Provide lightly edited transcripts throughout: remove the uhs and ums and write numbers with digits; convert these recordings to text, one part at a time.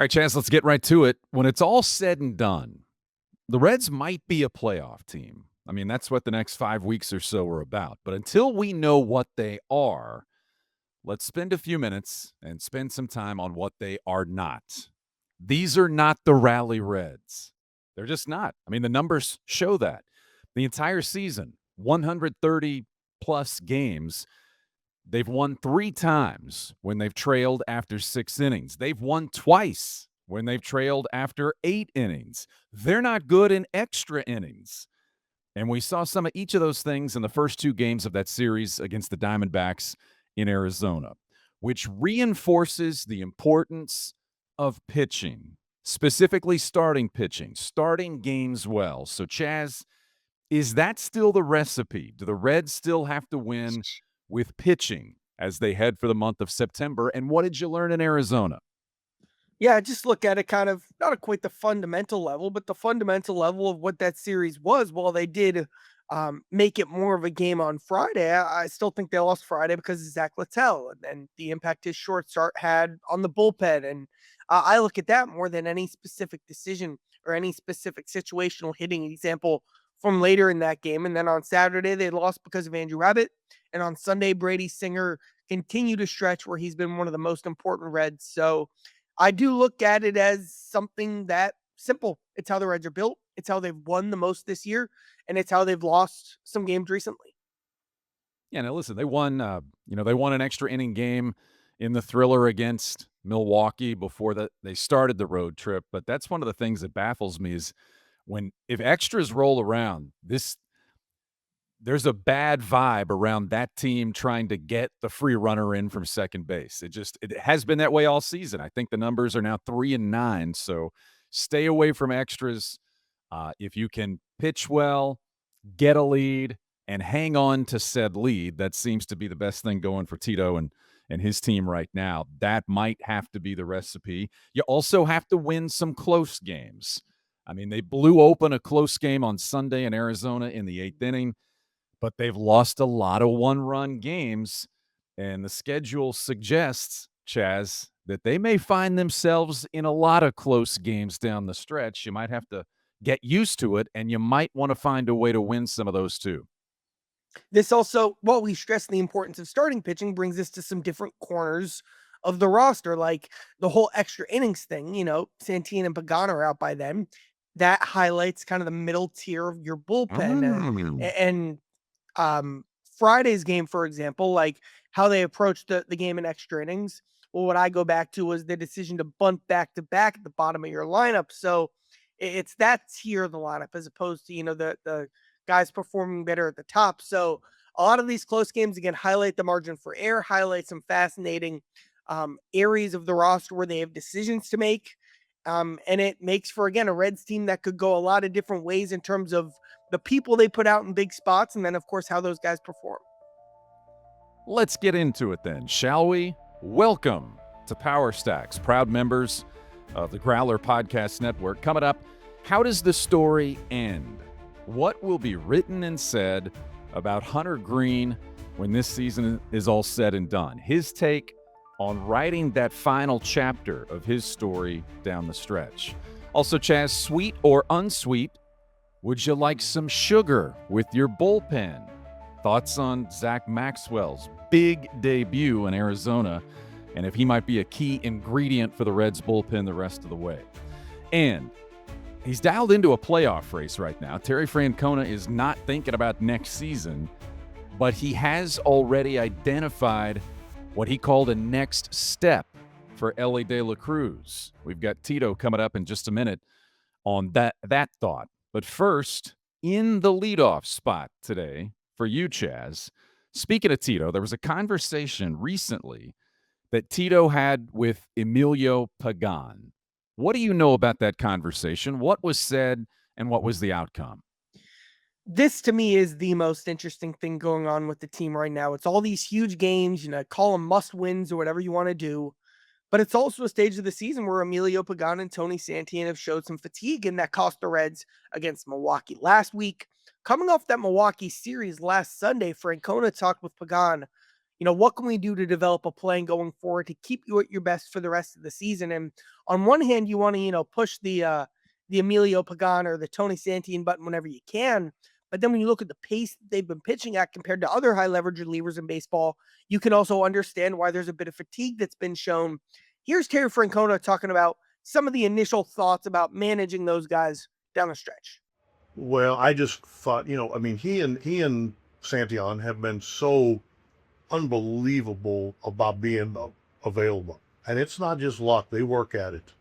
All right, Chaz, let's get right to it. When it's all said and done, the Reds might be a playoff team. I mean, that's what the next 5 weeks or so are about. But until we know what they are, let's spend a few minutes and spend some time on what they are not. These are not the Rally Reds. They're just not. I mean, the numbers show that. The entire season, 130 plus games, they've won 3 times when they've trailed after 6 innings. They've won twice when they've trailed after 8 innings. They're not good in extra innings. And we saw some of each of those things in the first 2 games of that series against the Diamondbacks in Arizona, which reinforces the importance of pitching, specifically starting pitching, starting games well. So, Chaz, is that still the recipe? Do the Reds still have to win with pitching as they head for the month of September? And what did you learn in Arizona? Yeah, just look at it kind of not at quite the fundamental level, but the fundamental level of what that series was. While they did make it more of a game on Friday, I still think they lost Friday because of Zach Littell and the impact his short start had on the bullpen. And I look at that more than any specific decision or any specific situational hitting example from later in that game. And then on Saturday, they lost because of Andrew Abbott. And on Sunday, Brady Singer continued to stretch where he's been one of the most important Reds. So, I do look at it as something that simple. It's how the Reds are built. It's how they've won the most this year, and it's how they've lost some games recently. Yeah, now listen, they won, they won an extra inning game in the thriller against Milwaukee before they started the road trip. But that's one of the things that baffles me is when if extras roll around, there's a bad vibe around that team trying to get the free runner in from second base. It has been that way all season. I think the numbers are now 3-9. So stay away from extras. If you can pitch well, get a lead, and hang on to said lead, that seems to be the best thing going for Tito and his team right now. That might have to be the recipe. You also have to win some close games. I mean, they blew open a close game on Sunday in Arizona in the 8th inning, but they've lost a lot of one-run games, and the schedule suggests, Chaz, that they may find themselves in a lot of close games down the stretch. You might have to get used to it, and you might want to find a way to win some of those too. This also, while we stress the importance of starting pitching, brings us to some different corners of the roster, like the whole extra innings thing. Santana and Pagán are out by then. That highlights kind of the middle tier of your bullpen. And um, Friday's game, for example, like how they approached the game in extra innings. Well, what I go back to was the decision to bunt back to back at the bottom of your lineup. So it's that tier of the lineup as opposed to, the guys performing better at the top. So a lot of these close games again highlight the margin for error, highlight some fascinating areas of the roster where they have decisions to make. And it makes for again a Reds team that could go a lot of different ways in terms of the people they put out in big spots, and then of course how those guys perform. Let's get into it then, shall we? Welcome to Power Stacks, proud members of the Growler Podcast Network. Coming up, how does the story end? What will be written and said about Hunter Greene when this season is all said and done? His take on writing that final chapter of his story down the stretch. Also, Chaz, sweet or unsweet, would you like some sugar with your bullpen? Thoughts on Zach Maxwell's big debut in Arizona and if he might be a key ingredient for the Reds bullpen the rest of the way. And he's dialed into a playoff race right now. Terry Francona is not thinking about next season, but he has already identified what he called a next step for Elly de la Cruz. We've got Tito coming up in just a minute on that thought. But first, in the leadoff spot today for you, Chaz, speaking of Tito, there was a conversation recently that Tito had with Emilio Pagán. What do you know about that conversation? What was said and what was the outcome? This to me is the most interesting thing going on with the team right now. It's all these huge games, call them must wins or whatever you want to do. But it's also a stage of the season where Emilio Pagán and Tony Santian have showed some fatigue, and that cost the Reds against Milwaukee last week. Coming off that Milwaukee series last Sunday, Francona talked with Pagán, what can we do to develop a plan going forward to keep you at your best for the rest of the season? And on one hand, you want to, push the Emilio Pagán or the Tony Santillan button whenever you can. But then when you look at the pace that they've been pitching at compared to other high leverage relievers in baseball, you can also understand why there's a bit of fatigue that's been shown. Here's Terry Francona talking about some of the initial thoughts about managing those guys down the stretch. Well, I just thought, I mean, he and Santillan have been so unbelievable about being available. And it's not just luck, they work at it.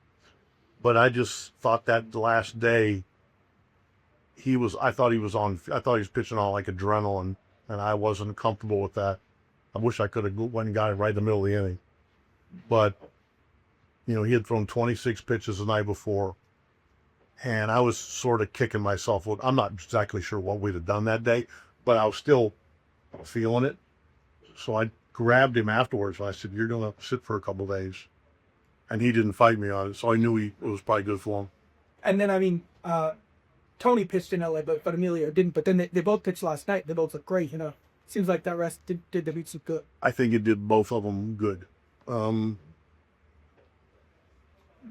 But I just thought that the last day I thought he was pitching on like adrenaline, and I wasn't comfortable with that. I wish I could have went and got it right in the middle of the inning. But, he had thrown 26 pitches the night before, and I was sort of kicking myself. I'm not exactly sure what we'd have done that day, but I was still feeling it. So I grabbed him afterwards, and I said, "You're going to sit for a couple of days." And he didn't fight me on it, so I knew it was probably good for him. And then, Tony pitched in LA, but Emilio didn't. But then they both pitched last night. They both looked great, Seems like that rest did the beats look good. I think it did both of them good.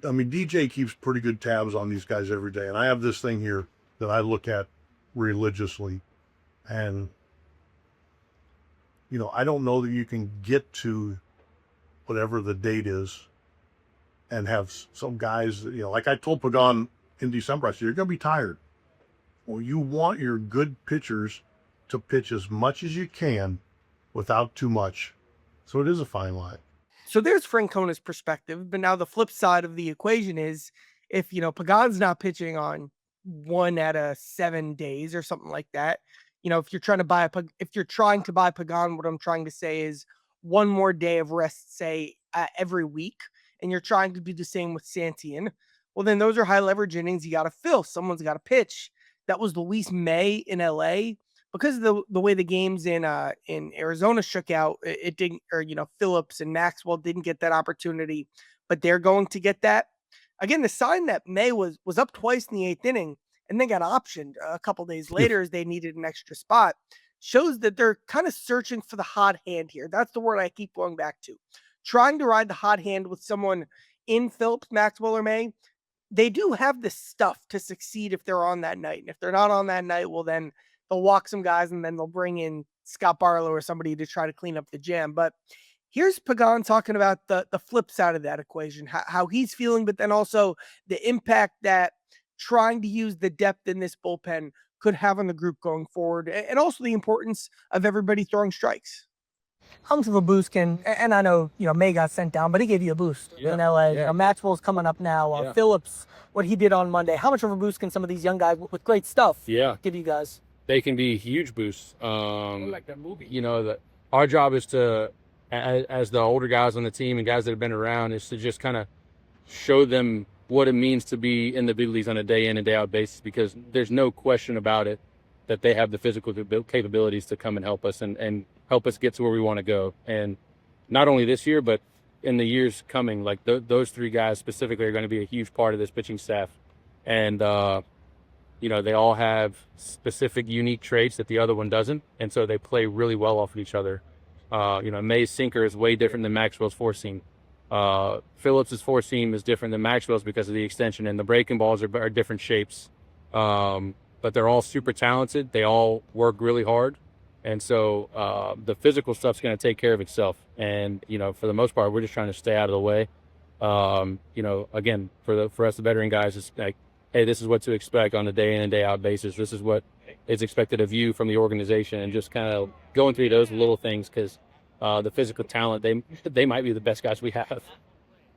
DJ keeps pretty good tabs on these guys every day. And I have this thing here that I look at religiously. And, I don't know that you can get to whatever the date is and have some guys, like I told Pagán in December, I said, "You're going to be tired." Well, you want your good pitchers to pitch as much as you can without too much. So it is a fine line. So there's Francona's perspective, but now the flip side of the equation is if, Pagán's not pitching on 1 out of 7 days or something like that, if you're trying to buy Pagán, what I'm trying to say is one more day of rest, say every week, and you're trying to do the same with Santillan. Well, then those are high leverage innings you got to fill. Someone's got to pitch. That was Luis May in LA. Because of the way the games in Arizona shook out, it didn't, or Phillips and Maxwell didn't get that opportunity, but they're going to get that. Again, the sign that May was up twice in the 8th inning and then got optioned a couple days later as they needed an extra spot shows that they're kind of searching for the hot hand here. That's the word I keep going back to. Trying to ride the hot hand with someone in Phillips, Maxwell, or May. They do have the stuff to succeed if they're on that night. And if they're not on that night, well, then they'll walk some guys and then they'll bring in Scott Barlow or somebody to try to clean up the jam. But here's Pagán talking about the flip side of that equation, how he's feeling, but then also the impact that trying to use the depth in this bullpen could have on the group going forward, and also the importance of everybody throwing strikes. How much of a boost and I know, May got sent down, but he gave you a boost in LA. Yeah. Maxwell's coming up now. Phillips, what he did on Monday. How much of a boost can some of these young guys with great stuff give you guys? They can be huge boosts. Like that movie. Our job is to, as the older guys on the team and guys that have been around, is to just kind of show them what it means to be in the big leagues on a day in and day out basis, because there's no question about it that they have the physical capabilities to come and help us and help us get to where we want to go. And not only this year, but in the years coming, like those 3 guys specifically are going to be a huge part of this pitching staff. And, they all have specific unique traits that the other one doesn't. And so they play really well off of each other. May's sinker is way different than Maxwell's four-seam. Phillips's four-seam is different than Maxwell's because of the extension, and the breaking balls are different shapes. But they're all super talented. They all work really hard. And so the physical stuff's going to take care of itself. And, for the most part, we're just trying to stay out of the way. Again, for us, the veteran guys, it's like, hey, this is what to expect on a day in and day out basis. This is what is expected of you from the organization, and just kind of going through those little things, because the physical talent, they might be the best guys we have.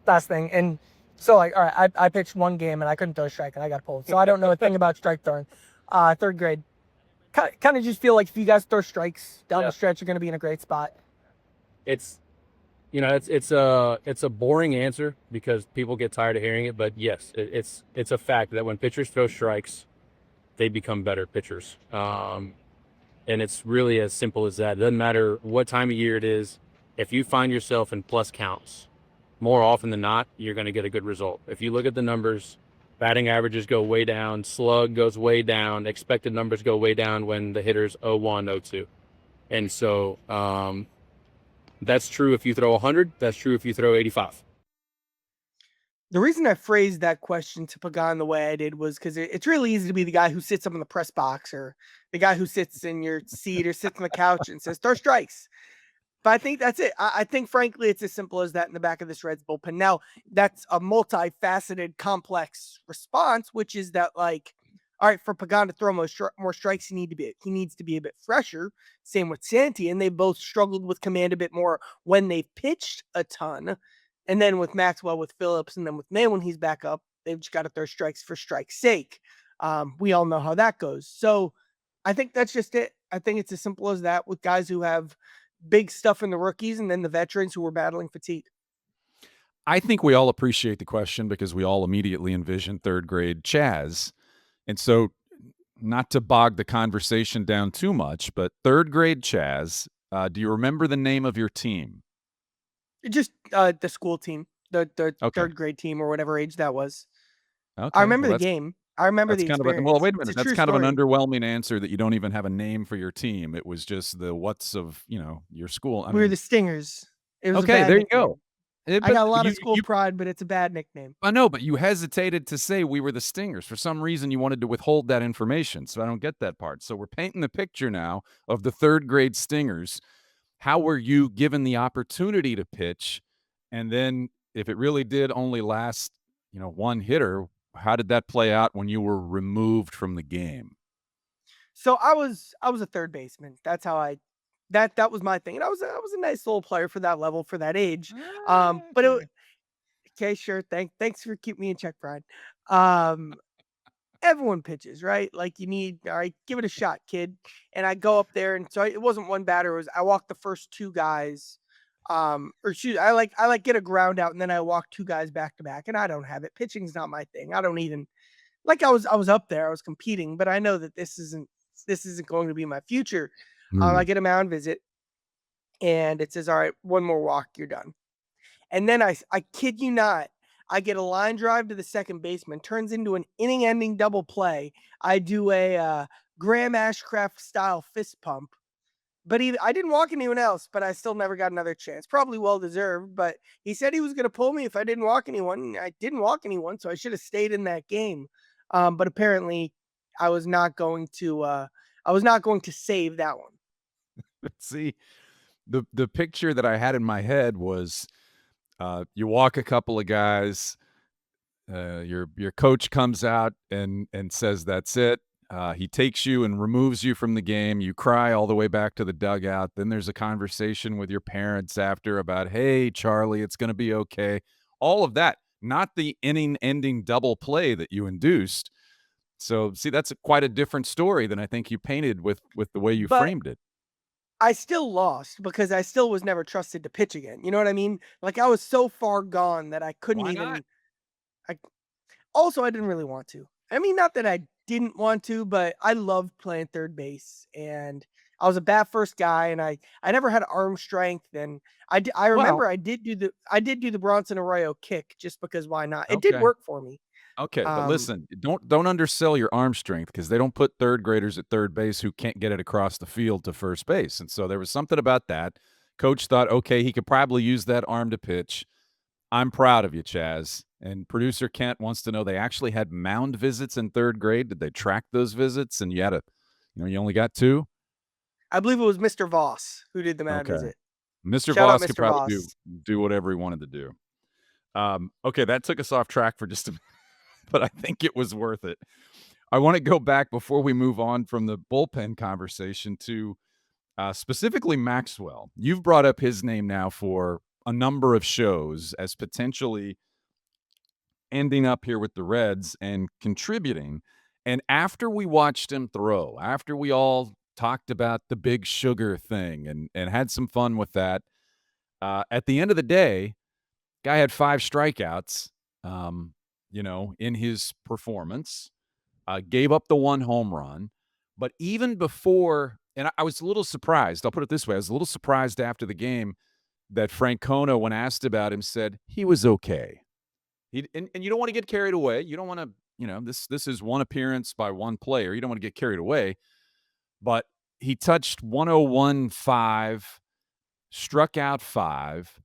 Last thing. And so, all right, I pitched one game and I couldn't throw a strike and I got pulled. So I don't know a thing about strike throwing. 3rd grade. Kind of just feel like if you guys throw strikes down the stretch, you're going to be in a great spot. It's a boring answer because people get tired of hearing it, but yes, it's a fact that when pitchers throw strikes, they become better pitchers. And it's really as simple as that. It doesn't matter what time of year it is. If you find yourself in plus counts, more often than not, you're going to get a good result. If you look at the numbers, batting averages go way down, slug goes way down, expected numbers go way down when the hitter's 0-1, 0-2. And so, That's true if you throw 100. That's true if you throw 85. The reason I phrased that question to Pagán the way I did was because it's really easy to be the guy who sits up in the press box or the guy who sits in your seat or sits on the couch and says, throw strikes. But I think that's it. I think, frankly, it's as simple as that in the back of this Reds bullpen. Now, that's a multifaceted, complex response, which is that, like, all right, for Pagán to throw more strikes, he needs to be a bit fresher. Same with Santi, and they both struggled with command a bit more when they pitched a ton. And then with Maxwell, with Phillips, and then with May when he's back up, they've just got to throw strikes for strike's sake. We all know how that goes. So I think that's just it. I think it's as simple as that with guys who have big stuff in the rookies and then the veterans who were battling fatigue. I think we all appreciate the question because we all immediately envision third grade Chaz. And so, not to bog the conversation down too much, but third grade Chaz, do you remember the name of your team? Just the school team, the Okay. third grade team or whatever age that was. Okay. I remember well, the game. I remember the That's kind of experience. well, wait a It's minute. a That's true kind of an story. underwhelming answer that you don't even have a name for your team. It was just the what's of, your school. We were the Stingers. It was a okay, bad there you nickname. go. I But got a lot you, of school pride, but it's a bad nickname. I know, but you hesitated to say we were the Stingers. For some reason, you wanted to withhold that information, so I don't get that part. So we're painting the picture now of the third grade Stingers. How were you given the opportunity to pitch? And then if it really did only last, one hitter, how did that play out when you were removed from the game? So I was a third baseman. That's how that was my thing. And I was a nice little player for that level, for that age. But okay, sure. Thanks for keeping me in check, Brian. Everyone pitches, right? Like all right, give it a shot, kid. And I go up there, and so it wasn't one batter. It was I walked the first two guys, or shoot, I like get a ground out, and then I walk two guys back to back, and I don't have it. Pitching's not my thing. I don't even like. I was up there, I was competing, but I know that this isn't going to be my future. I get a mound visit, and it says, all right, one more walk, you're done. And then I kid you not, I get a line drive to the second baseman, turns into an inning-ending double play. I do a Graham Ashcraft style fist pump, but I didn't walk anyone else, but I still never got another chance. Probably well deserved, but he said he was going to pull me if I didn't walk anyone. I didn't walk anyone, so I should have stayed in that game. But apparently, I was not going to save that one. See, the picture that I had in my head was you walk a couple of guys, your coach comes out and says that's it. He takes you and removes you from the game. You cry all the way back to the dugout. Then there's a conversation with your parents after about, hey, Charlie, it's going to be okay. All of that, not the inning-ending double play that you induced. So, see, that's quite a different story than I think you painted with the way you framed it. I still lost because I still was never trusted to pitch again. You know what I mean? Like I was so far gone that I couldn't Why even. not? Also, I didn't really want to. I mean, not that I didn't want to, but I loved playing third base, and I was a bat first guy, and I never had arm strength, and I remember I did do the Bronson Arroyo kick just because why not? It did Okay. work for me. Okay, but listen, don't undersell your arm strength because they don't put third graders at third base who can't get it across the field to first base. And so there was something about that. Coach thought, okay, he could probably use that arm to pitch. I'm proud of you, Chaz. And producer Kent wants to know they actually had mound visits in third grade. Did they track those visits? And you had you only got 2? I believe it was Mr. Voss who did the mound visit. Mr. Shout out Voss could Mr. probably Voss. do whatever he wanted to do. Okay, that took us off track for just a minute, but I think it was worth it. I want to go back before we move on from the bullpen conversation to specifically Maxwell. You've brought up his name now for a number of shows as potentially ending up here with the Reds and contributing. And after we watched him throw, after we all talked about the big sugar thing and had some fun with that, at the end of the day, guy had 5 strikeouts, in his performance, gave up the 1 home run. But even before, and I was a little surprised, I'll put it this way, I was a little surprised after the game that Francona, when asked about him, said he was okay. And you don't want to get carried away. You don't want to, this is one appearance by one player. You don't want to get carried away. But he touched 101.5, struck out 5,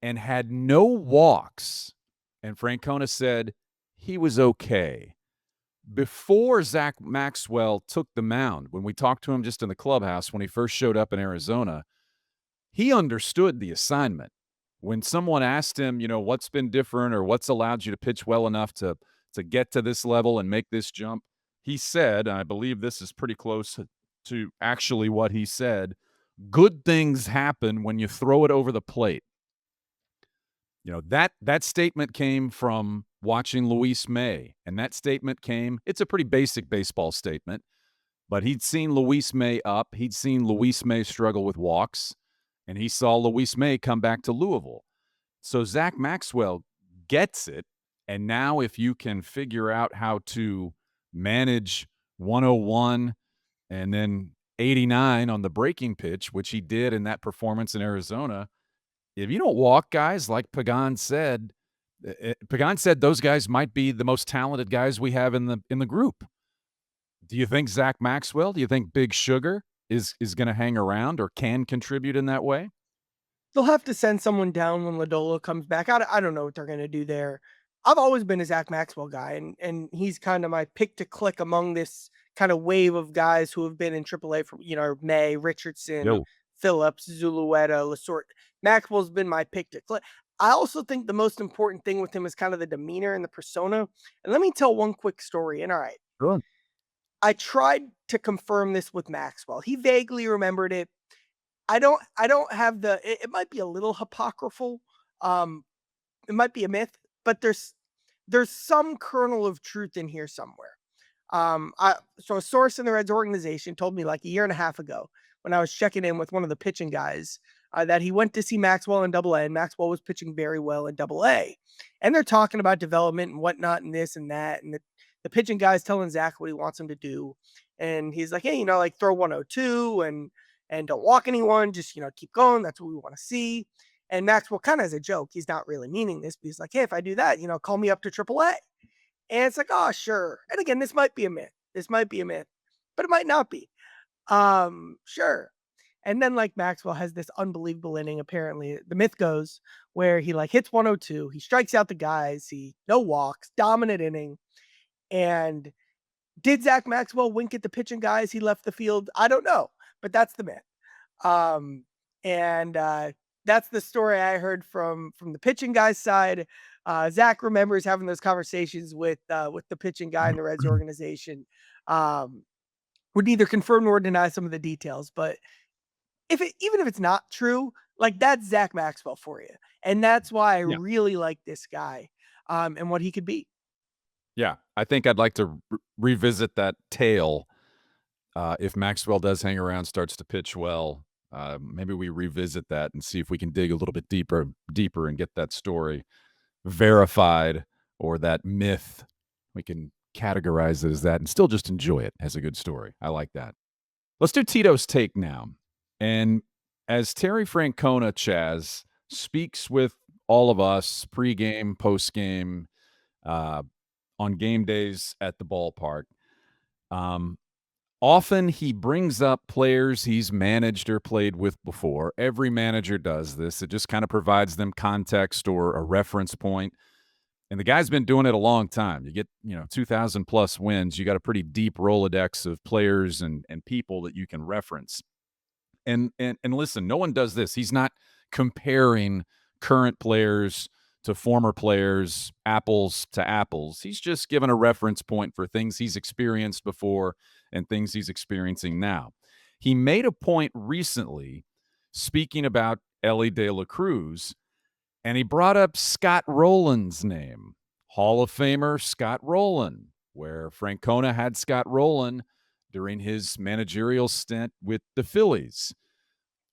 and had no walks. And Francona said he was okay. Before Zach Maxwell took the mound, when we talked to him just in the clubhouse when he first showed up in Arizona, he understood the assignment. When someone asked him, what's been different or what's allowed you to pitch well enough to get to this level and make this jump, he said, and I believe this is pretty close to actually what he said, good things happen when you throw it over the plate. That statement came from watching Luis May, and that statement it's a pretty basic baseball statement, but he'd seen Luis May up, he'd seen Luis May struggle with walks, and he saw Luis May come back to Louisville. So Zach Maxwell gets it, and now if you can figure out how to manage 101 and then 89 on the breaking pitch, which he did in that performance in Arizona, if you don't walk guys, like Pagán said those guys might be the most talented guys we have in the group. Do you think Zach Maxwell, do you think Big Sugar is going to hang around or can contribute in that way? They'll have to send someone down when Lodolo comes back. I don't know what they're going to do there. I've always been a Zach Maxwell guy, and he's kind of my pick to click among this kind of wave of guys who have been in AAA for, May, Richardson, Phillips, Zulueta, Lasorte. Maxwell's been my pick to click. I also think the most important thing with him is kind of the demeanor and the persona. And let me tell one quick story. And all right, Good. I tried to confirm this with Maxwell. He vaguely remembered it. I don't have it might be a little apocryphal. It might be a myth, but there's some kernel of truth in here somewhere. So a source in the Reds organization told me like a year and a half ago when I was checking in with one of the pitching guys that he went to see Maxwell in Double A, and Maxwell was pitching very well in Double A. And they're talking about development and whatnot and this and that. And the pitching guy's telling Zach what he wants him to do. And he's like, hey, like throw 102 and don't walk anyone. Just, keep going. That's what we want to see. And Maxwell kind of as a joke, he's not really meaning this, but he's like, hey, if I do that, call me up to AAA. And it's like, oh, sure. And again, this might be a myth, but it might not be. Sure. And then like Maxwell has this unbelievable inning. Apparently the myth goes where he like hits 102. He strikes out the guys. No walks, dominant inning. And did Zach Maxwell wink at the pitching guys? He left the field. I don't know, but that's the myth. That's the story I heard from the pitching guy's side. Zach remembers having those conversations with the pitching guy in the Reds organization. Would neither confirm nor deny some of the details, but even if it's not true, like that's Zach Maxwell for you, and that's why I really like this guy and what he could be. Yeah, I think I'd like to revisit that tale. If Maxwell does hang around, starts to pitch well, maybe we revisit that and see if we can dig a little bit deeper and get that story verified, or that myth. We can categorize it as that and still just enjoy it as a good story. I like that. Let's do Tito's take now. And as Terry Francona, Chaz, speaks with all of us pregame, postgame, on game days at the ballpark, often he brings up players he's managed or played with before. Every manager does this. It just kind of provides them context or a reference point. And the guy's been doing it a long time. You get, 2,000 plus wins. You got a pretty deep Rolodex of players and people that you can reference. And listen, no one does this. He's not comparing current players to former players, apples to apples. He's just given a reference point for things he's experienced before and things he's experiencing now. He made a point recently speaking about Elly de la Cruz, and he brought up Scott Rowland's name, Hall of Famer Scott Rowland, where Francona had Scott Rowland during his managerial stint with the Phillies.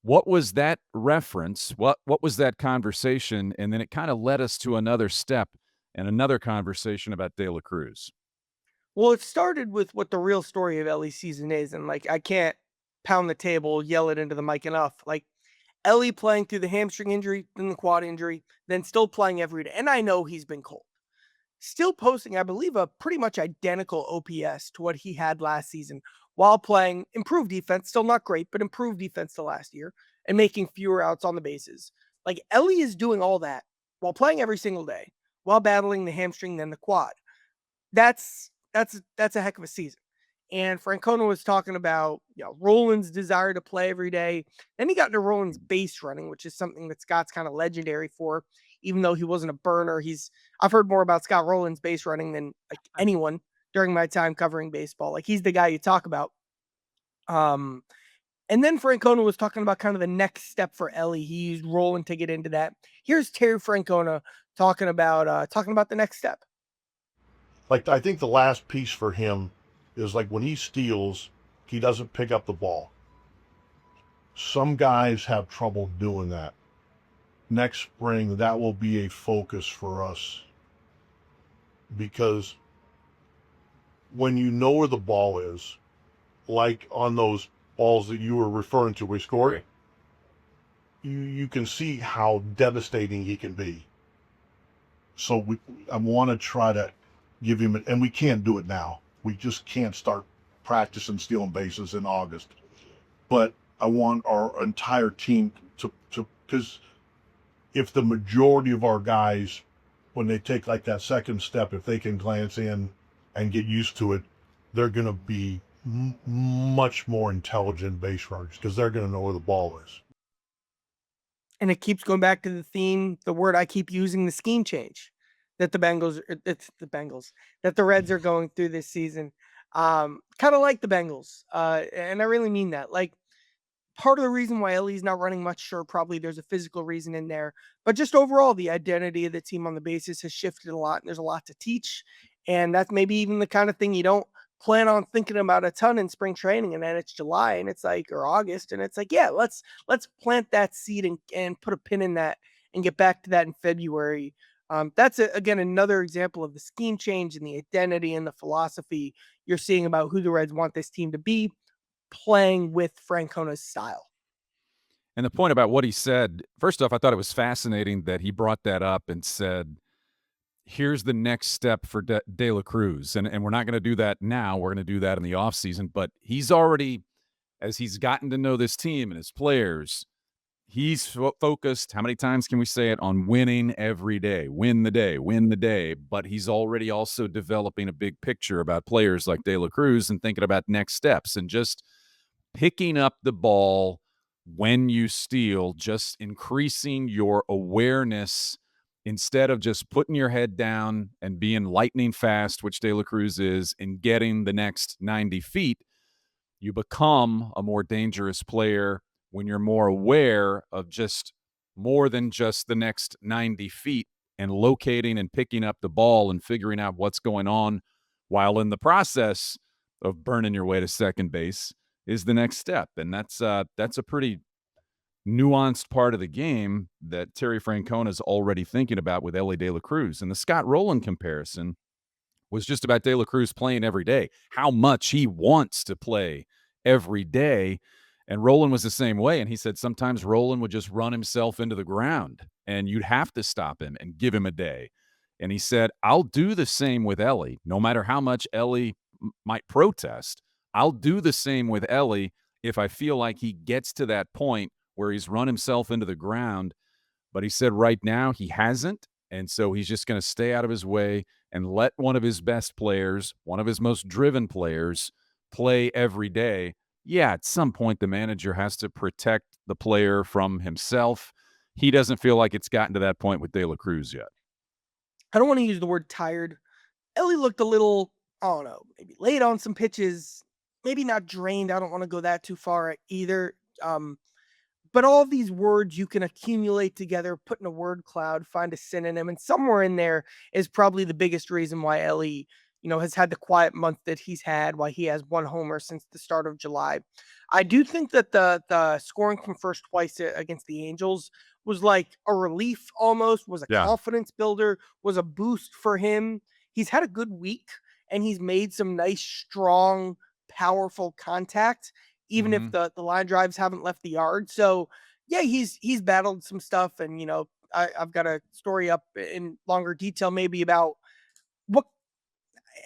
What was that reference? What was that conversation? And then it kind of led us to another step and another conversation about De La Cruz. Well, it started with what the real story of Elly's season is. And like, I can't pound the table, yell it into the mic enough. Like Elly playing through the hamstring injury, then the quad injury, then still playing every day. And I know he's been cold. Still posting, I believe, a pretty much identical OPS to what he had last season while playing improved defense. Still not great, but improved defense to last year. and making fewer outs on the bases. Like Elly is doing all that while playing every single day, while battling the hamstring then the quad. That's a heck of a season. And Francona was talking about, Roland's desire to play every day. Then he got into Roland's base running, which is something that Scott's kind of legendary for, even though he wasn't a burner. I've heard more about Scott Roland's base running than like anyone during my time covering baseball. Like he's the guy you talk about. And then Francona was talking about kind of the next step for Elly. He used Roland to get into that. Here's Terry Francona talking about the next step. Like, I think the last piece for him is like when he steals, he doesn't pick up the ball. Some guys have trouble doing that. Next spring, that will be a focus for us, because when you know where the ball is, like on those balls that you were referring to, we scored, you can see how devastating he can be. So I want to try to give him, and we can't do it now. We just can't start practicing stealing bases in August. But I want our entire team to, because if the majority of our guys, when they take like that second step, if they can glance in and get used to it, they're going to be much more intelligent base runners, because they're going to know where the ball is. And it keeps going back to the theme, the word I keep using, the scheme change that that the Reds are going through this season. Kind of like the Bengals. And I really mean that. Like, part of the reason why Elly's not running much, sure, probably there's a physical reason in there, but just overall, the identity of the team on the bases has shifted a lot, and there's a lot to teach. And that's maybe even the kind of thing you don't plan on thinking about a ton in spring training, and then it's July and it's like, or August, and it's like, yeah, let's plant that seed and put a pin in that and get back to that in February. That's again another example of the scheme change and the identity and the philosophy you're seeing about who the Reds want this team to be, playing with Francona's style. And the point about what he said, first off, I thought it was fascinating that he brought that up and said, here's the next step for De La Cruz. And we're not going to do that now. We're going to do that in the offseason. But he's already, as he's gotten to know this team and his players, he's focused, how many times can we say it, on winning every day, win the day. But he's already also developing a big picture about players like De La Cruz and thinking about next steps and just picking up the ball when you steal, just increasing your awareness instead of just putting your head down and being lightning fast, which De La Cruz is, and getting the next 90 feet. You become a more dangerous player when you're more aware of just more than just the next 90 feet and locating and picking up the ball and figuring out what's going on while in the process of burning your way to second base is the next step. And that's a pretty nuanced part of the game that Terry Francona is already thinking about with Elly De La Cruz. And the Scott Rolen comparison was just about De La Cruz playing every day, how much he wants to play every day. And Rolen was the same way. And he said sometimes Rolen would just run himself into the ground and you'd have to stop him and give him a day. And he said, I'll do the same with Elly, no matter how much Elly might protest. I'll do the same with Elly if I feel like he gets to that point where he's run himself into the ground. But he said right now he hasn't. And so he's just going to stay out of his way and let one of his best players, one of his most driven players, play every day. Yeah, at some point the manager has to protect the player from himself. He doesn't feel like it's gotten to that point with De La Cruz yet. I don't want to use the word tired. Elly looked a little, I don't know, maybe late on some pitches, maybe not drained. I don't want to go that too far either. But all of these words you can accumulate together, put in a word cloud, find a synonym, and somewhere in there is probably the biggest reason why Elly, has had the quiet month that he's had, why he has one homer since the start of July. I do think that the scoring from first twice against the Angels was like a relief almost, was a confidence builder, was a boost for him. He's had a good week, and he's made some nice, strong, powerful contact, even if the line drives haven't left the yard. So yeah, he's battled some stuff. And, I've got a story up in longer detail, maybe about what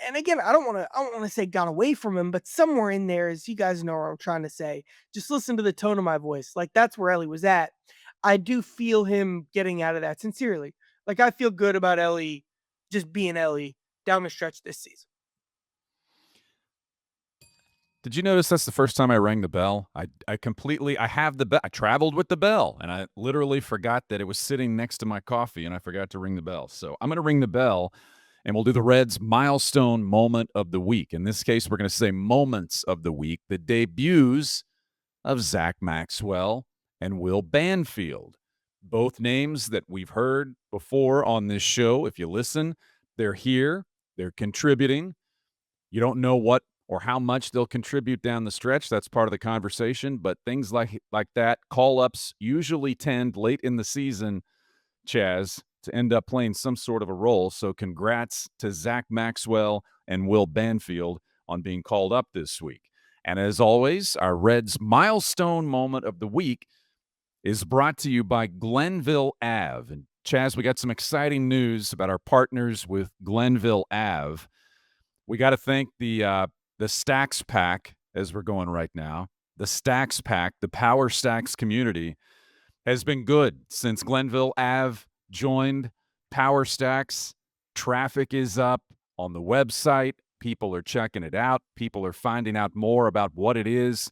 and again, I don't want to say gone away from him, but somewhere in there, as you guys know what I'm trying to say, just listen to the tone of my voice. Like that's where Elly was at. I do feel him getting out of that sincerely. Like I feel good about Elly just being Elly down the stretch this season. Did you notice that's the first time I rang the bell? I have the bell. I traveled with the bell, and I literally forgot that it was sitting next to my coffee, and I forgot to ring the bell. So I'm going to ring the bell, and we'll do the Reds' milestone moment of the week. In this case, we're going to say moments of the week, the debuts of Zach Maxwell and Will Banfield. Both names that we've heard before on this show. If you listen, they're here. They're contributing. You don't know what or how much they'll contribute down the stretch. That's part of the conversation. But things like that, call-ups usually tend late in the season, Chaz, to end up playing some sort of a role. So congrats to Zach Maxwell and Will Banfield on being called up this week. And as always, our Reds milestone moment of the week is brought to you by Glenville Ave. And Chaz, we got some exciting news about our partners with Glenville Ave. We got to thank the Stacks Pack, as we're going right now. The Stacks Pack, the Power Stacks community, has been good since Glenville Ave joined Power Stacks. Traffic is up on the website. People are checking it out. People are finding out more about what it is,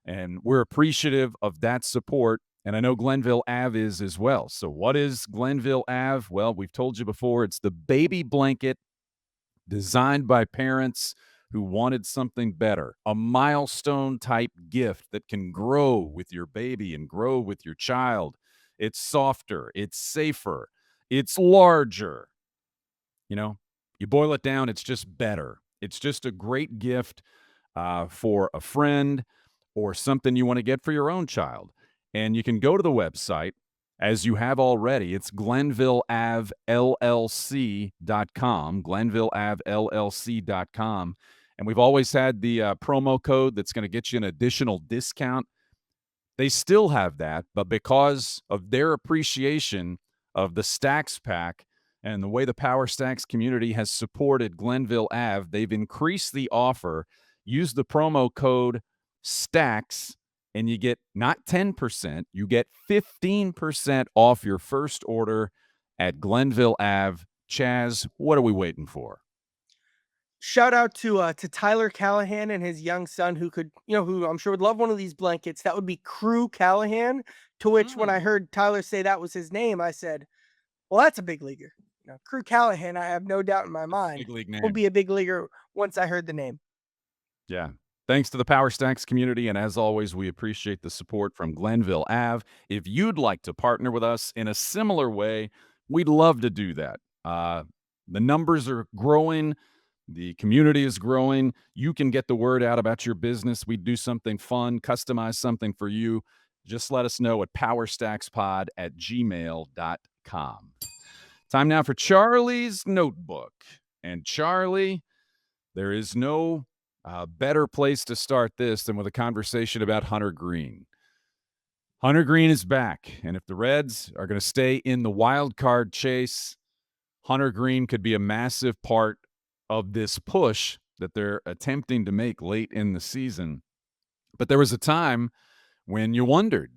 and we're appreciative of that support. And I know Glenville Ave is as well. So what is Glenville Ave? Well, we've told you before, it's the baby blanket designed by parents who wanted something better, a milestone type gift that can grow with your baby and grow with your child. It's softer, it's safer, it's larger. You know, you boil it down, it's just better. It's just a great gift for a friend or something you want to get for your own child. And you can go to the website, as you have already. It's GlenvilleAveLLC.com, GlenvilleAveLLC.com. And we've always had the promo code that's going to get you an additional discount. They still have that, but because of their appreciation of the Stacks Pack and the way the Power Stacks community has supported Glenville Ave, they've increased the offer. Use the promo code STACKS, and you get not 10%, you get 15% off your first order at Glenville Ave. Chaz, what are we waiting for? Shout out to Tyler Callahan and his young son, who I'm sure would love one of these blankets. That would be Cruz Callahan. To which, when I heard Tyler say that was his name, I said, "Well, that's a big leaguer." Cruz Callahan, I have no doubt in my mind, Big league name. will be a big leaguer once I heard the name. Yeah. Thanks to the Power Stacks community, and as always, we appreciate the support from Glenville Ave. If you'd like to partner with us in a similar way, we'd love to do that. The numbers are growing. The community is growing. You can get the word out about your business. We do something fun, customize something for you. Just let us know at powerstackspod@gmail.com. Time now for Charlie's Notebook. And Charlie, there is no better place to start this than with a conversation about Hunter Greene. Hunter Greene is back, and if the Reds are going to stay in the wild card chase, Hunter Greene could be a massive part of this push that they're attempting to make late in the season. But there was a time when you wondered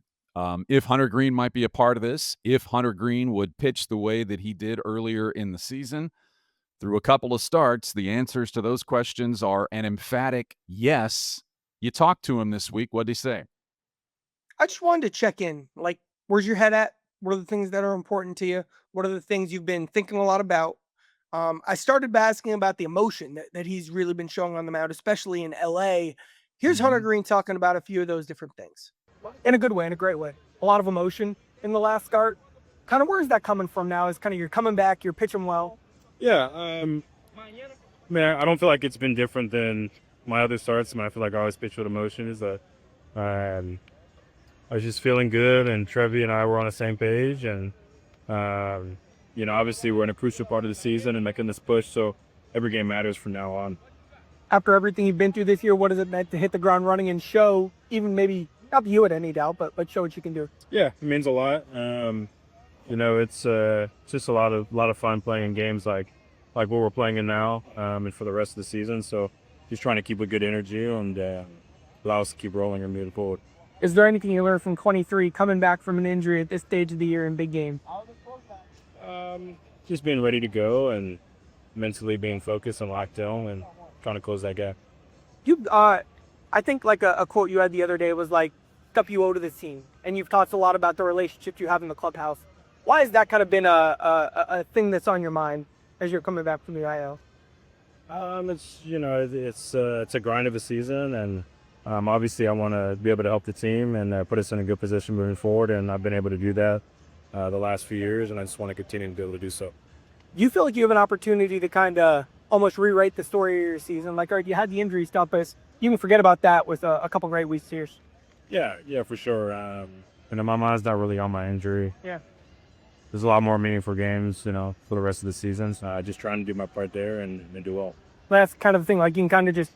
if Hunter Greene might be a part of this, if Hunter Greene would pitch the way that he did earlier in the season. Through a couple of starts, the answers to those questions are an emphatic yes. You talked to him this week. What did he say? I just wanted to check in. Like, where's your head at? What are the things that are important to you? What are the things you've been thinking a lot about? I started by asking about the emotion that he's really been showing on the mound, especially in LA. Here's Hunter Greene talking about a few of those different things. In a good way, in a great way. A lot of emotion in the last start. Kind of where's that coming from now? Is kind of you're coming back, you're pitching well. Yeah, I mean, I don't feel like it's been different than my other starts. I feel like I always pitch with emotion. I was just feeling good, and Trevi and I were on the same page, and obviously we're in a crucial part of the season and making this push, so every game matters from now on. After everything you've been through this year, what has it meant to hit the ground running and show, even maybe not that you had any doubt, but show what you can do? Yeah, it means a lot. It's just a lot of fun playing games like like what we're playing in now, and for the rest of the season. So just trying to keep a good energy and allow us to keep rolling and moving forward. Is there anything you learned from 23 coming back from an injury at this stage of the year in big game? Just being ready to go and mentally being focused and locked down and trying to close that gap. I think like a quote you had the other day was like, stuff you owe to this team. And you've talked a lot about the relationships you have in the clubhouse. Why has that kind of been a thing that's on your mind as you're coming back from the IL? It's a grind of a season, and obviously I want to be able to help the team and put us in a good position moving forward, and I've been able to do that the last few years, and I just want to continue to be able to do so. Do you feel like you have an opportunity to kind of almost rewrite the story of your season? Like, all right, you had the injury stuff, but you can forget about that with a couple great weeks here. Yeah, for sure. My mind's not really on my injury. Yeah. There's a lot more meaningful games, for the rest of the season. Just trying to do my part there and do well. That's kind of the thing. Like, you can kind of just,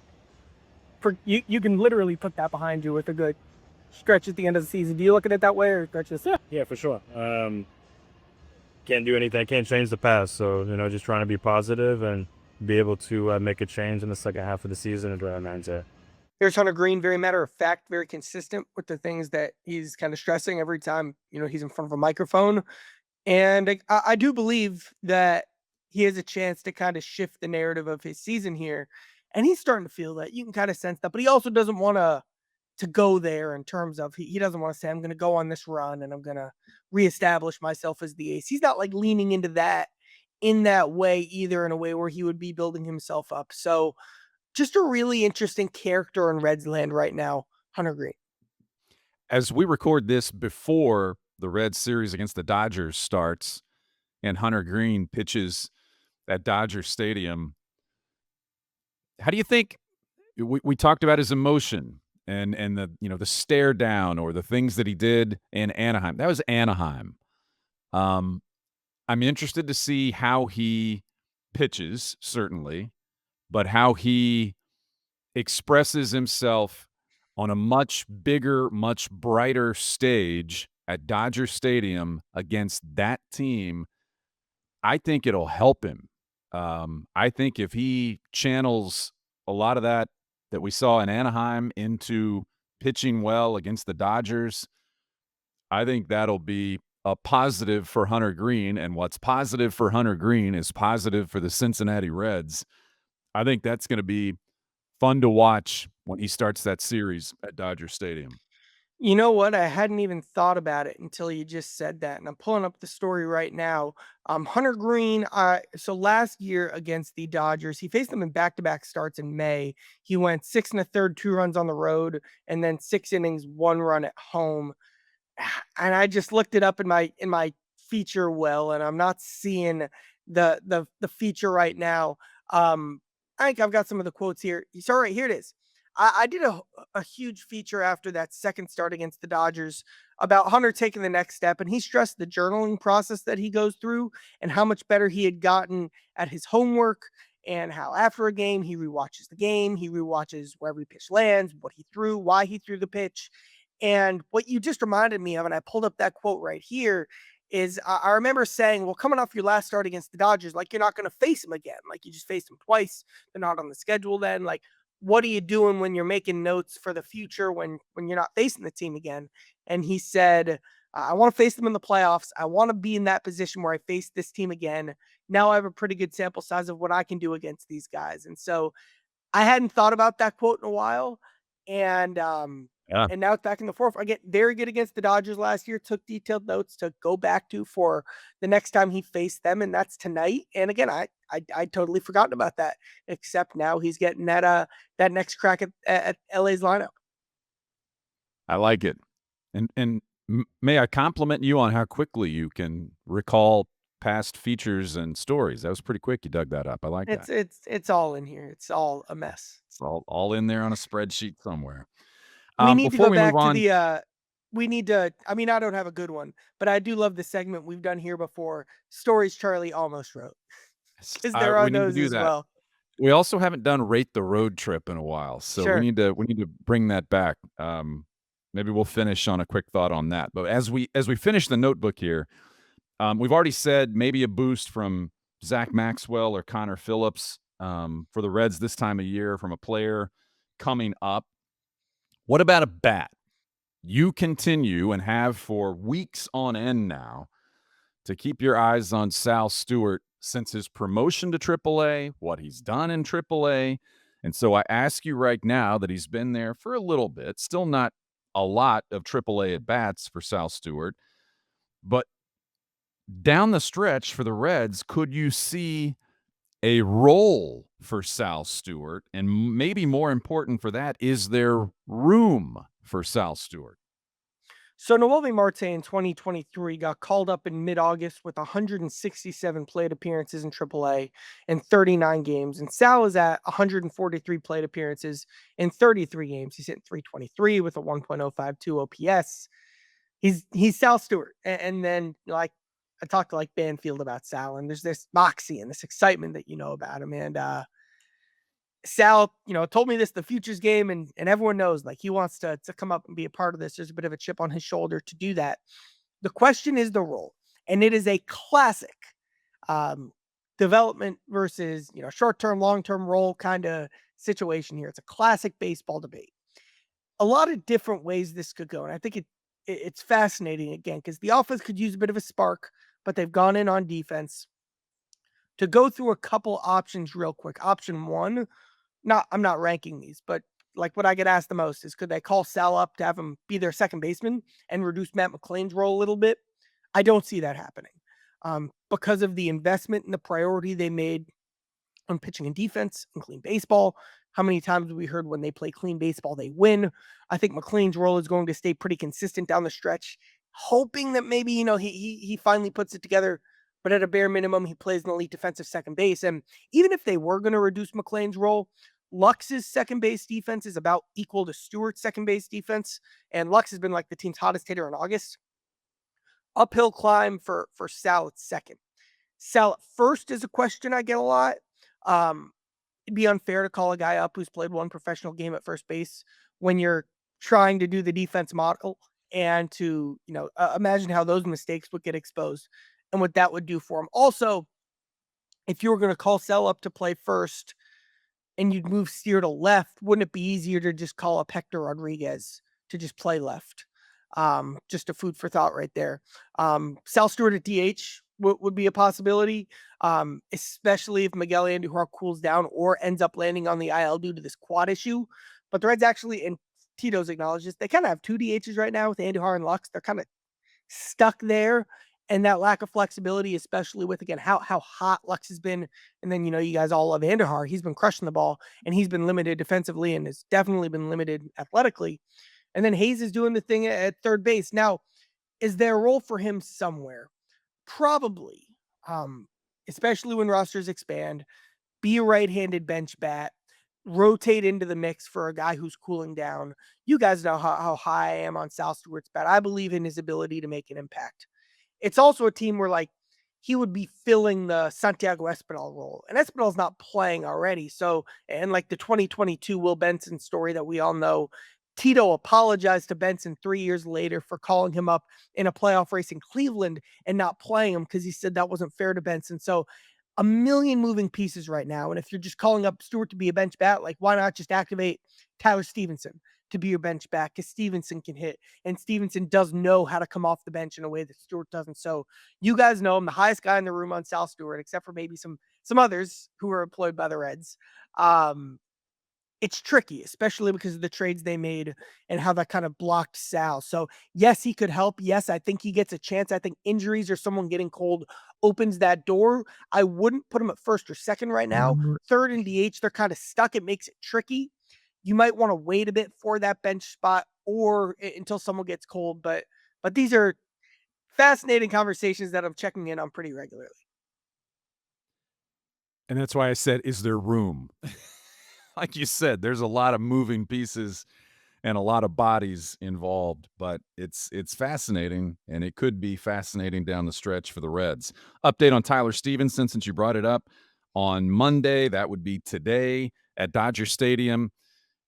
you can literally put that behind you with a good stretch at the end of the season. Do you look at it that way, or stretches? Yeah, for sure. Can't do anything. Can't change the past. So, just trying to be positive and be able to make a change in the second half of the season and try to manage that. Here's Hunter Greene, very matter of fact, very consistent with the things that he's kind of stressing every time, he's in front of a microphone. And I do believe that he has a chance to kind of shift the narrative of his season here. And he's starting to feel that. You can kind of sense that. But he also doesn't want to go there in terms of he doesn't want to say, I'm going to go on this run and I'm going to reestablish myself as the ace. He's not like leaning into that in that way either, in a way where he would be building himself up. So just a really interesting character in Reds land right now, Hunter Greene. As we record this before the Reds series against the Dodgers starts and Hunter Greene pitches at Dodger Stadium, how do you think we talked about his emotion and the the stare down or the things that he did in Anaheim? That was Anaheim. I'm interested to see how he pitches, certainly, but how he expresses himself on a much bigger, much brighter stage at Dodger Stadium against that team. I think it'll help him. I think if he channels a lot of that we saw in Anaheim into pitching well against the Dodgers, I think that'll be a positive for Hunter Greene. And what's positive for Hunter Greene is positive for the Cincinnati Reds. I think that's going to be fun to watch when he starts that series at Dodger Stadium. You know what? I hadn't even thought about it until you just said that. And I'm pulling up the story right now. Hunter Greene, so last year against the Dodgers, he faced them in back-to-back starts in May. He went 6 1/3, 2 runs on the road, and then 6 innings, 1 run at home. And I just looked it up in my feature well, and I'm not seeing the feature right now. I think I've got some of the quotes here. So right here it is. I did a huge feature after that second start against the Dodgers about Hunter taking the next step, and he stressed the journaling process that he goes through and how much better he had gotten at his homework, and how after a game he rewatches the game, he rewatches where every pitch lands, what he threw, why he threw the pitch. And what you just reminded me of, and I pulled up that quote right here, is I remember saying, well, coming off your last start against the Dodgers, like, you're not going to face them again. Like, you just faced them twice. They're not on the schedule then. Like, what are you doing when you're making notes for the future when you're not facing the team again? And he said, I want to face them in the playoffs. I want to be in that position where I face this team again. Now I have a pretty good sample size of what I can do against these guys. And so I hadn't thought about that quote in a while. And and now it's back in the forefront. I get very good against the Dodgers last year, took detailed notes to go back to for the next time he faced them, and that's tonight. And again, I totally forgotten about that, except now he's getting that next crack at LA's lineup. I like it. And may I compliment you on how quickly you can recall past features and stories. That was pretty quick. You dug that up. I like that. It's all in here. It's all a mess. It's all in there on a spreadsheet somewhere. We need to before go we back move on, to the we need to, I mean, I don't have a good one, but I do love the segment we've done here before. Stories Charlie almost wrote. Because there are we need to those do as that. well. We also haven't done Rate the Road Trip in a while, so Sure. we need to bring that back. Maybe we'll finish on a quick thought on that. But as we finish the notebook here, we've already said maybe a boost from Zach Maxwell or Connor Phillips for the Reds this time of year from a player coming up. What about a bat? You continue and have for weeks on end now to keep your eyes on Sal Stewart since his promotion to AAA, what he's done in AAA. And so I ask you right now that he's been there for a little bit, still not a lot of AAA at bats for Sal Stewart, but down the stretch for the Reds, could you see a role for Sal Stewart? And maybe more important for that, is there room for Sal Stewart? So Noelvi Marte in 2023 got called up in mid-August with 167 plate appearances in AAA in 39 games. And Sal is at 143 plate appearances in 33 games. He's hitting 323 with a 1.052 OPS. He's Sal Stewart. And then, like, I talked to like Banfield about Sal, and there's this moxie and this excitement that you know about him. And Sal, told me this the futures game, and everyone knows like he wants to come up and be a part of this. There's a bit of a chip on his shoulder to do that. The question is the role, and it is a classic development versus short-term, long-term role kind of situation here. It's a classic baseball debate. A lot of different ways this could go, and I think it's fascinating again because the offense could use a bit of a spark, but they've gone in on defense. To go through a couple options real quick. Option one. I'm not ranking these, but like what I get asked the most is, could they call Sal up to have him be their second baseman and reduce Matt McLain's role a little bit? I don't see that happening because of the investment and the priority they made on pitching and defense and clean baseball. How many times have we heard when they play clean baseball, they win? I think McLain's role is going to stay pretty consistent down the stretch, hoping that maybe, he finally puts it together. But at a bare minimum, he plays an elite defensive second base. And even if they were going to reduce McLain's role, Lux's second base defense is about equal to Stewart's second base defense. And Lux has been like the team's hottest hitter in August. Uphill climb for Sal at second. Sal at first is a question I get a lot. It'd be unfair to call a guy up who's played one professional game at first base when you're trying to do the defense model and to, imagine how those mistakes would get exposed and what that would do for him. Also, if you were going to call Sal up to play first and you'd move Steer to left, wouldn't it be easier to just call up Hector Rodriguez to just play left? Just a food for thought right there. Sal Stewart at DH would be a possibility, especially if Miguel Andujar cools down or ends up landing on the IL due to this quad issue. But the Reds actually, and Tito's acknowledges, they kind of have two DHs right now with Andujar and Lux. They're kind of stuck there. And that lack of flexibility, especially with, again, how hot Lux has been. And then, you guys all love Andujar. He's been crushing the ball, and he's been limited defensively and has definitely been limited athletically. And then Hayes is doing the thing at third base. Now, is there a role for him somewhere? Probably, especially when rosters expand. Be a right-handed bench bat. Rotate into the mix for a guy who's cooling down. You guys know how high I am on Sal Stewart's bat. I believe in his ability to make an impact. It's also a team where, like, he would be filling the Santiago Espinal role. And Espinal's not playing already. So, and like the 2022 Will Benson story that we all know, Tito apologized to Benson 3 years later for calling him up in a playoff race in Cleveland and not playing him because he said that wasn't fair to Benson. So a million moving pieces right now. And if you're just calling up Stewart to be a bench bat, like, why not just activate Tyler Stevenson to be your bench bat? Because Stevenson can hit, and Stevenson does know how to come off the bench in a way that Stewart doesn't. So you guys know I'm the highest guy in the room on Sal Stewart, except for maybe some others who are employed by the Reds. It's tricky, especially because of the trades they made and how that kind of blocked Sal. So yes, he could help. Yes, I think he gets a chance. I think injuries or someone getting cold opens that door. I wouldn't put him at first or second right now. Third and DH, they're kind of stuck. It makes it tricky. You might want to wait a bit for that bench spot or until someone gets cold. But these are fascinating conversations that I'm checking in on pretty regularly. And that's why I said, is there room? Like you said, there's a lot of moving pieces and a lot of bodies involved, but it's fascinating, and it could be fascinating down the stretch for the Reds. Update on Tyler Stevenson, since you brought it up. On Monday, that would be today, at Dodger Stadium,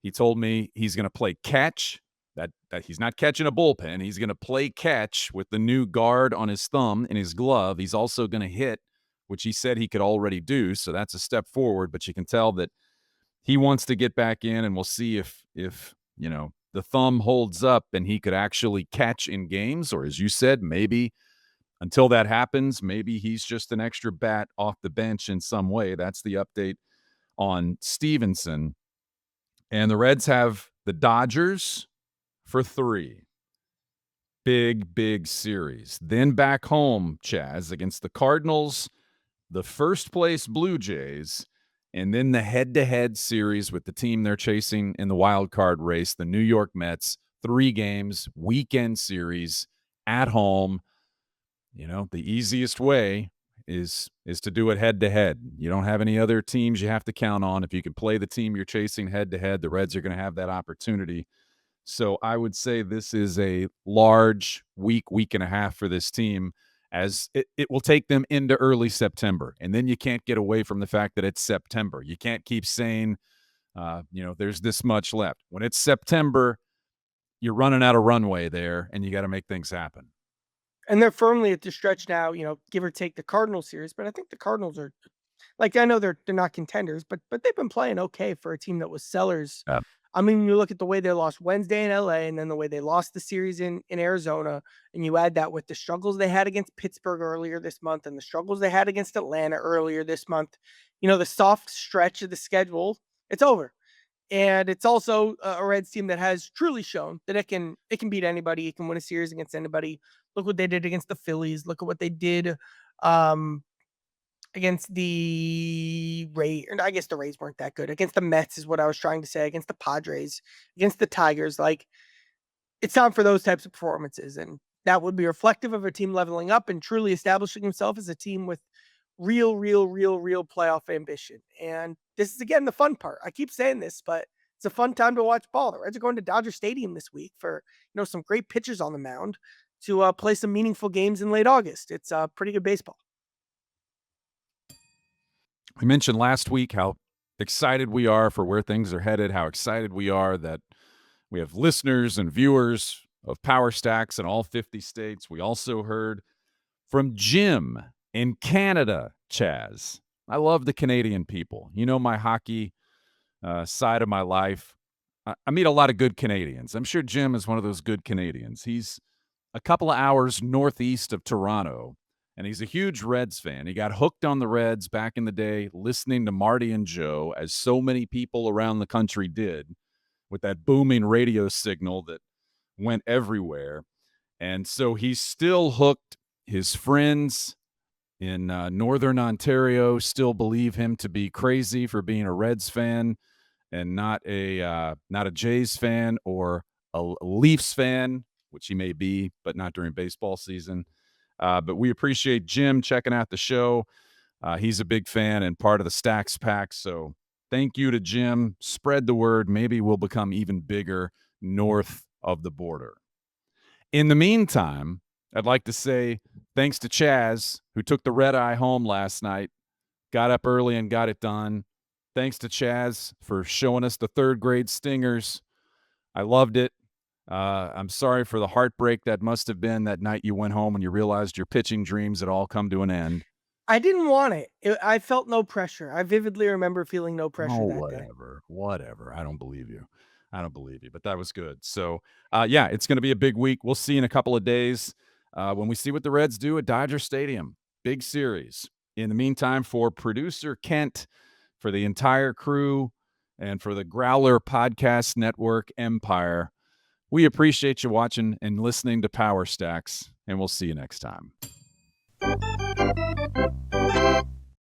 he told me he's going to play catch, that he's not catching a bullpen. He's going to play catch with the new guard on his thumb and his glove. He's also going to hit which he said he could already do. So that's a step forward, but you can tell that he wants to get back in, and we'll see if the thumb holds up and he could actually catch in games, or as you said, maybe until that happens, maybe he's just an extra bat off the bench in some way. That's the update on Stevenson. And the Reds have the Dodgers for 3. Big series. Then back home, Chaz, against the Cardinals, the first place Blue Jays, and then the head-to-head series with the team they're chasing in the wild card race, the New York Mets. 3 games, weekend series at home. The easiest way is to do it head-to-head. You don't have any other teams you have to count on. If you can play the team you're chasing head-to-head, the Reds are going to have that opportunity. So I would say this is a large week and a half for this team, as it will take them into early September. And then you can't get away from the fact that it's September. You can't keep saying, there's this much left. When it's September, you're running out of runway there, and you got to make things happen. And they're firmly at the stretch now, give or take the Cardinals series. But I think the Cardinals are, I know they're not contenders, but they've been playing okay for a team that was sellers. Yeah. I mean, you look at the way they lost Wednesday in LA, and then the way they lost the series in Arizona, and you add that with the struggles they had against Pittsburgh earlier this month and the struggles they had against Atlanta earlier this month. The soft stretch of the schedule, it's over. And it's also a Reds team that has truly shown that it can beat anybody. It can win a series against anybody. Look what they did against the Phillies. Look at what they did against the Rays. I guess the Rays weren't that good. Against the Mets is what I was trying to say. Against the Padres, against the Tigers. It's time for those types of performances. And that would be reflective of a team leveling up and truly establishing himself as a team with real playoff ambition. And this is, again, the fun part. I keep saying this, but it's a fun time to watch ball. The Reds are going to Dodger Stadium this week for, some great pitchers on the mound to play some meaningful games in late August. It's pretty good baseball. We mentioned last week how excited we are for where things are headed, how excited we are that we have listeners and viewers of Power Stacks in all 50 states. We also heard from Jim in Canada, Chaz. I love the Canadian people. My hockey side of my life. I meet a lot of good Canadians. I'm sure Jim is one of those good Canadians. He's a couple of hours northeast of Toronto, and he's a huge Reds fan. He got hooked on the Reds back in the day, listening to Marty and Joe, as so many people around the country did, with that booming radio signal that went everywhere. And so he's still hooked. His friends in Northern Ontario still believe him to be crazy for being a Reds fan and not a Jays fan or a Leafs fan, which he may be, but not during baseball season. But we appreciate Jim checking out the show. He's a big fan and part of the Stacks Pack. So thank you to Jim. Spread the word. Maybe we'll become even bigger north of the border. In the meantime, I'd like to say thanks to Chaz, who took the red eye home last night, got up early and got it done. Thanks to Chaz for showing us the 3rd grade Stingers. I loved it. I'm sorry for the heartbreak that must have been that night you went home and you realized your pitching dreams had all come to an end. I didn't want it. I felt no pressure. I vividly remember feeling no pressure that day. Whatever. I don't believe you. But that was good. So, it's going to be a big week. We'll see in a couple of days when we see what the Reds do at Dodger Stadium. Big series. In the meantime, for producer Kent, for the entire crew, and for the Growler Podcast Network empire, we appreciate you watching and listening to Power Stacks, and we'll see you next time.